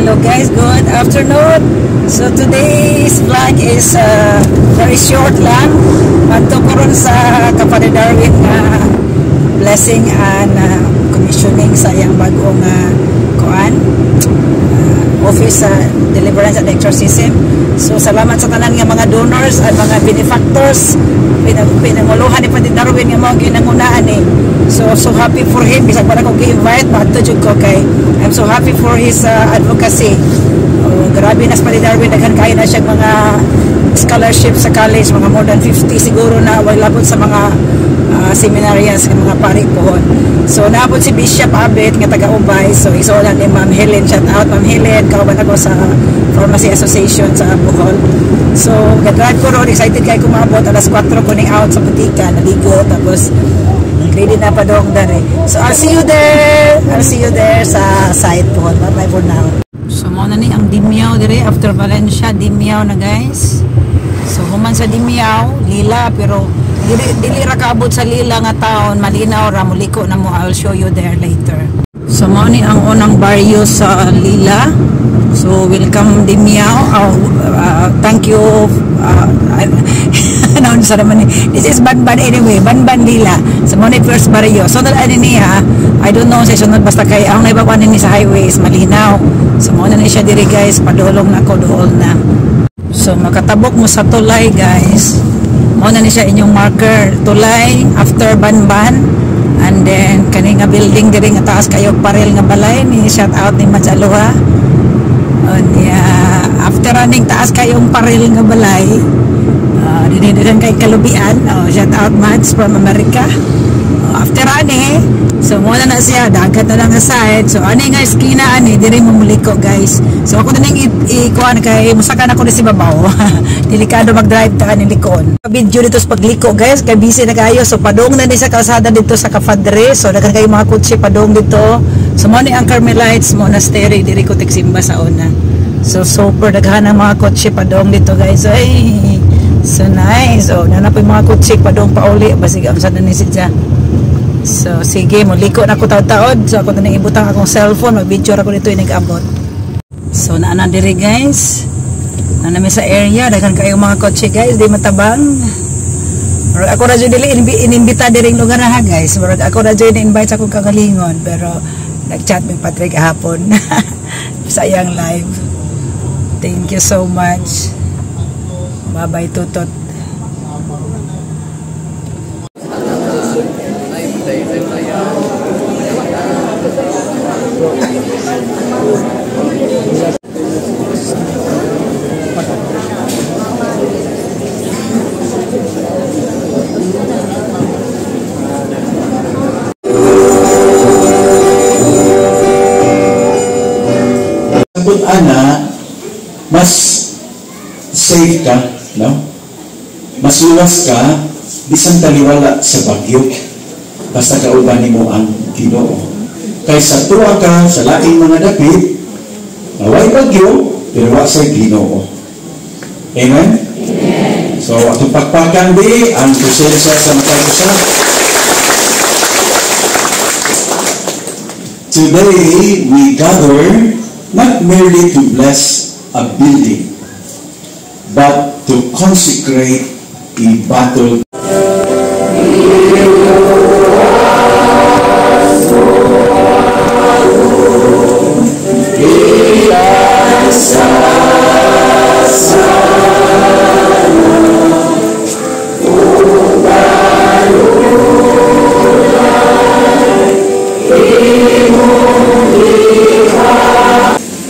Hello guys, good afternoon. So today's vlog is very short lang. Magtukuron sa Kapatid Darwin nga blessing and commissioning sa iyang bagong office deliverance and exorcism. So salamat sa tanan nga mga donors at mga benefactors. Pinanguluhan ni Kapatid Darwin nga mga ginangunaan eh. So happy for him. Bisag pa na ko gi-invite, matujud ko kay I'm so happy for his advocacy. Grabe na sa Kapatid Darwin, daghan kayo na siya mga scholarship sa college, mga more than 50 siguro na wala labot sa mga seminarians, mga pari pohon. So naabot si Bishop Abet nga taga-Ubay. So isulan ni Ma'am Helen, shout out Ma'am Helen, kauban ako sa Pharmacy Association sa Bohol. So gag-drive ko ron, excited kayo kumabot, alas 4 ko ning out sa butika, naligo, tapos ready na pa doong dare. So I'll see you there sa site pohon. Bye for now. So mo na ni ang Dimyaw dire after Valencia, Dimyaw na guys. So human sa Dimyaw, lila pero dili ra kaabot sa lila nga taon, malinaw ra, muliko na mo. I'll show you there later. So mo ni ang unang baryo sa lila. So welcome Dimyaw. Thank you. Announce naman ni. This is Banban anyway, Banban Lila. So mo ni first baryo. So dala niya, I don't know sa sunod basta kay ang naibawan ni sa highways malinaw. So mo na ni siya diri guys, padulong na ko dool na. So makatabok mo sa tulay guys. Mo na ni siya inyong marker, tulay after Banban. And then kani nga building diri nga taas kayo parel nga balay ni shout out ni Madzaluha. After running taas kayong parel nga balay, dinidiran kay Kalubian. Shout out Mads from America. After ani, so muna na siya, dagat na lang aside. So ani nga eskina ani, diri mo muliko guys. So ako na nang ikuan kay musakan ako ni si babaw. Delikado mag-drive ta ni likon. Video dito sa pagliko guys, kay busy na kayo. So padong na ni sa kalsada dito sa Kafadre. So daghan kay mga kutsi padong dito. So mo ni ang Carmelites Monastery diri ko tigsimba sa una. So super daghan ang mga kutsi padong dito guys. So, ay, so nice. So nana po yung mga kutsi padong pauli basig am sa ni sidya. So sige, muliko na ko taod-taod. So ako na ibutang akong cellphone, mag-video ako dito yung nag-abot. So naana diri guys. Naana sa area, daghan kayo mga kotse guys, di matabang. Pero ako na dyan inimbita diri lugar na ha guys. Pero ako na dyan invite sa akong kagalingon. Pero nag-chat may Patrick kahapon. Sayang live. Thank you so much. Bye-bye tutot. Ana, mas safe ka, no? Mas luwas ka, bisan taliwala sa bagyo. Basta kauban mo ang Ginoo. Kaysa tuwa ka sa laing mga dapit, naway bagyo, pero wa sa Ginoo. Amen? Amen. So, atong pagpakan di, ang presensya sa matay-usa. Today, we gather not merely to bless a building, but to consecrate a battle.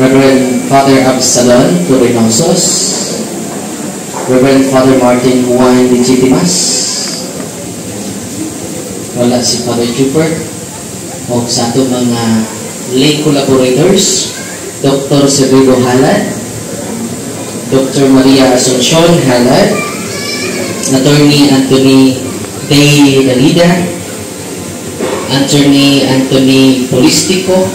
Reverend Father Absalon Torinosos, Reverend Father Martin Juan Legitimas, wala si Father Jupert, o sa ato mga lay collaborators, Dr. Severo Halad, Dr. Maria Asuncion Halad, Attorney Anthony Day Dalida, Attorney Anthony Polistico,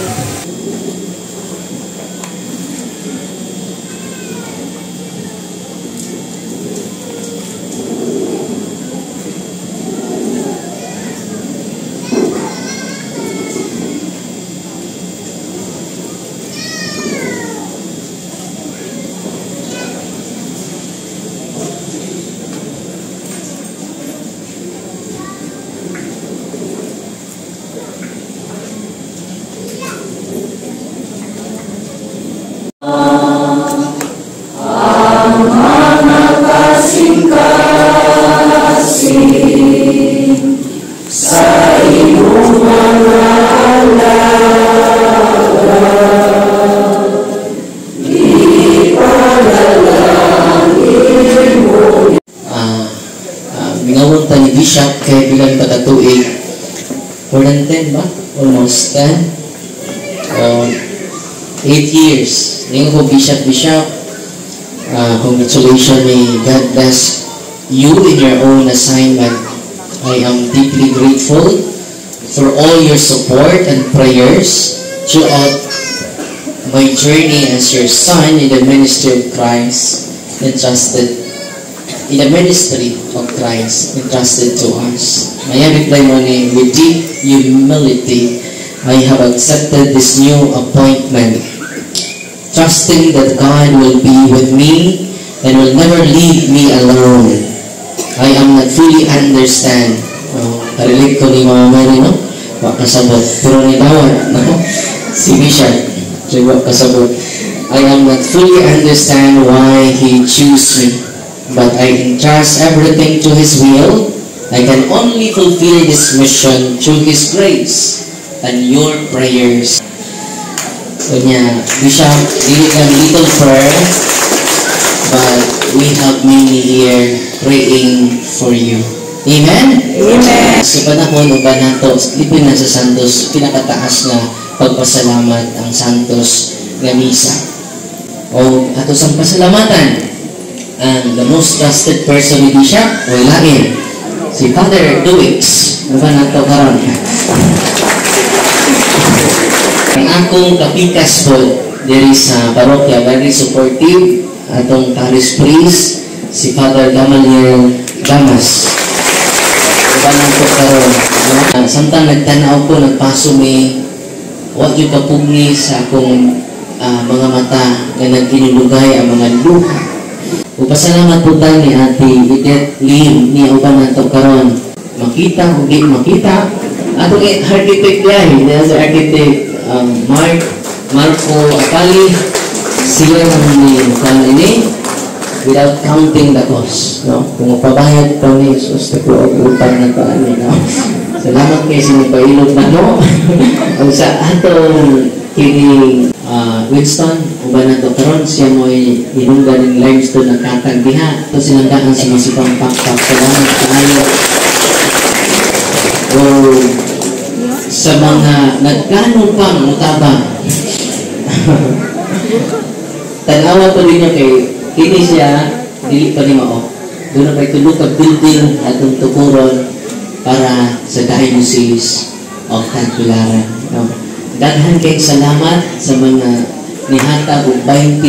bishop kay bilang pagkatuig. More than 10 ba? Almost 10. 8 years. Ngayon ko bishop. Congratulations, may God bless you in your own assignment. I am deeply grateful for all your support and prayers throughout my journey as your son in the ministry of Christ entrusted to us. May I reply mo ni, with deep humility, I have accepted this new appointment, trusting that God will be with me and will never leave me alone. I am not fully understand. Relate ko ni Mama Mary, no? Wakasabot. Pero ni Dawan, no? Si Bishop, wakasabot. I am not fully understand why He chose me, but I entrust everything to His will. I can only fulfill this mission through His grace and your prayers. So niya, Bishop, dili lang little prayer, but we have many here praying for you. Amen? Amen. Sa panahon o ba nato, lipin na sa Santos, pinakataas na pagpasalamat ang Santos nga misa. O ato sang pasalamatan, ang the most trusted person ni Bishop, o ilain, si Father Duix. Ano ba nato karon? Ang akong kapikas po, there is sa parokya, very supportive, atong parish priest, si Father Gamaliel Damas. Ibanan ko karon. Samtang nagtanaw ko, nagpaso may wag yung kapugni sa akong mga mata na nagkinulugay ang mga luha. Upasalamat po tayo ni Ate Edith Lim ni Ubanan to karon. Makita o di makita. Atong architect yan. There's the architect Marco Akali. Sila naman ni ini without counting the cost. No? Kung mapabayad pa ni Jesus, tayo utang na pa no? Salamat kayo sa pailog na no. Ang sa atong kini Winston, uban na to karon siya mo inunggan ng limestone ng katang diha. Ito silang daan sa masipang pakpak. Salamat kayo. O sa mga nagkano pang mutabang. Tanawa to ninyo kay kini siya dili pa ni mao. Doon na pa itulog kag building atong tukuron para sa Diocese of Tagbilaran. Daghan kay salamat sa mga nihatag og 20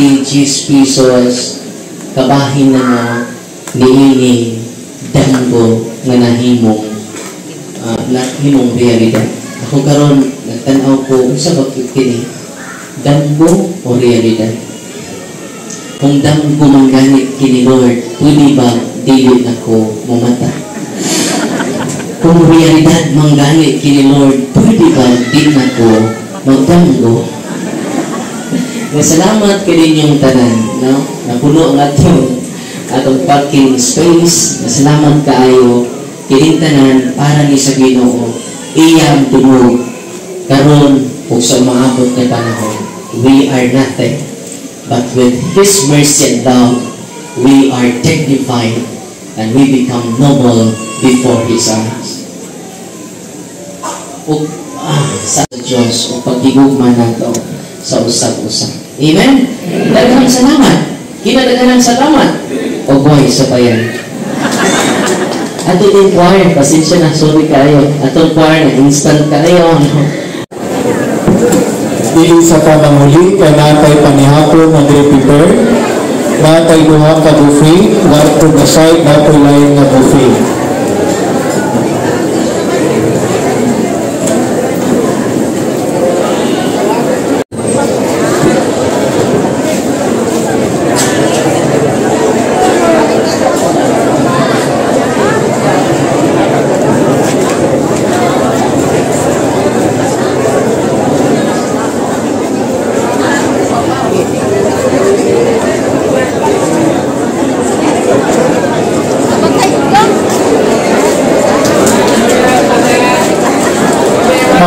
pesos kabahin na niini damgo nga nahimong realidad. Ako karon nagtan-aw ko unsa ba kini damgo o realidad. Kung damgo man ganit kini Lord, pwede ba dili nako mamata? Kung realidad man ganit kini Lord, pwede ba di nako magdamgo? Salamat kay ninyong tanan, no? Napuno ang atong parking space. Salamat kaayo kining tanan para ni sa Ginoo. Iyang tingog karon ug sa maabot nga panahon. We are nothing, but with His mercy and love, we are dignified and we become noble before His eyes. Ug sa Diyos o pagtigugma nato sa usap-usap. Amen? Daghang salamat. Kinadaghanang salamat. O buhay sa bayan. Ato din choir, pasensya na, sorry kayo. Atong choir na instant kayo. Dili sa panamuli, kaya natay panihapon na prepare. Natay duha ka buffet, natay na side, natay lain na buffet.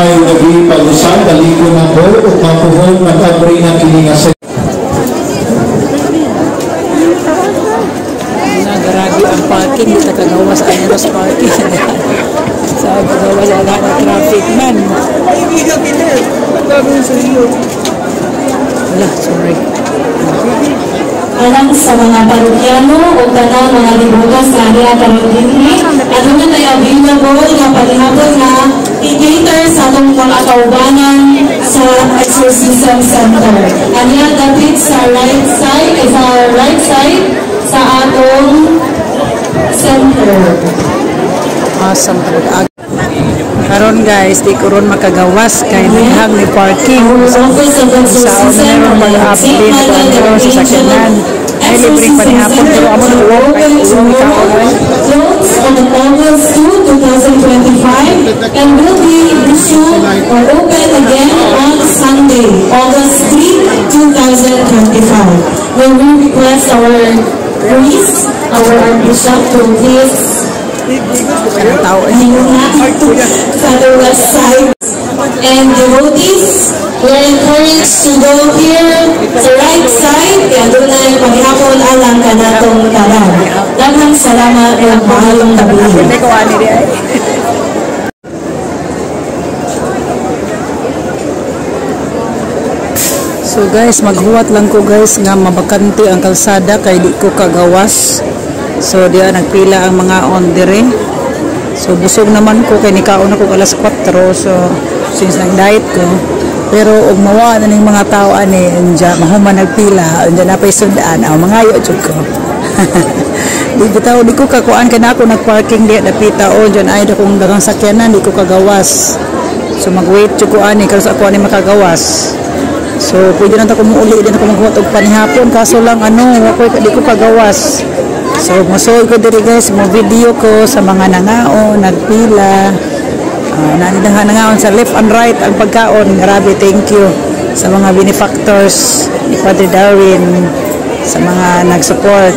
May naging pag-usap, daligo na po, o mapuhon, mag-abri na kilingasin. Nagaragi ang parking, di nakagawa sa Aeros parking. Wala, sorry. Alang sa mga parokyano o tanang mga libugas na area karon dinhi, ano na tayo available nga panihapon na i-cater sa atong mga kaubanan sa exorcism center. Aniya dapit sa right side sa atong center. Awesome talaga. Karon guys, di ko ron makagawas kay lihang ni parking. Sa meron mag-update ko sa sakyanan. Ay libreng panihapon pero amo na uwag kay uwag ikaw. Closed on August 2, 2025 and will be resumed or open again on Sunday, August 3, 2025. When we request our priest, our bishop to please Father West Side and devotees, we're encouraged to go here sa right side kaya doon ay paghihapon alang ka natong tanan. Daghang salamat at mahalong gabi. So guys, maghuwat lang ko guys nga mabakante ang kalsada kay di ko kagawas. So diya nagpila ang mga on dire. So busog naman ko kay nikaon ako alas 4. So since nag-diet ko, pero og mawa na ning mga tao ani unja mahuman nagpila, unja na pay sudaan aw mangayo jud ko. Di bitaw di ko kakuan kay nako nagparking di dapita o unja ay dakong daghang sakyanan di ko kagawas. So mag-wait jud ko ani karon sa ako ani makagawas. So pwede na ta ko muuli din ako maghuwat og panihapon kaso lang di ko kagawas. So musuod ko diri guys mo video ko sa mga nangao nagpila. Nanidahan nangaon sa left and right ang pagkaon. Grabe, thank you sa mga benefactors ni Padre Darwin, sa mga nag-support.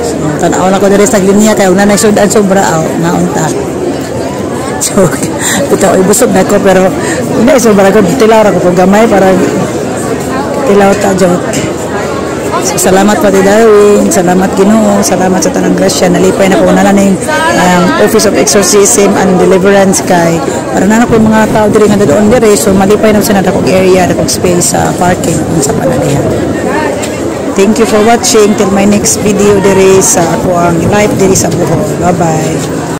So, tanaw na ko diri sa linya kay una nagsudan sobra naon ta. So, bitaw ibusog na ko pero hindi sobra ko tilaw ra ko pag gamay para tilaw ta joke. So, salamat Padre Darwin, salamat Ginoo, salamat sa tanang grasya. Nalipay na ko na ng Office of Exorcism and Deliverance kay para na ko mga tao diri nga doon dire. So malipay na sa nadakog area, dakog space sa parking sa panalihan. Thank you for watching till my next video diri sa ako ang live diri sa Bohol. Bye bye.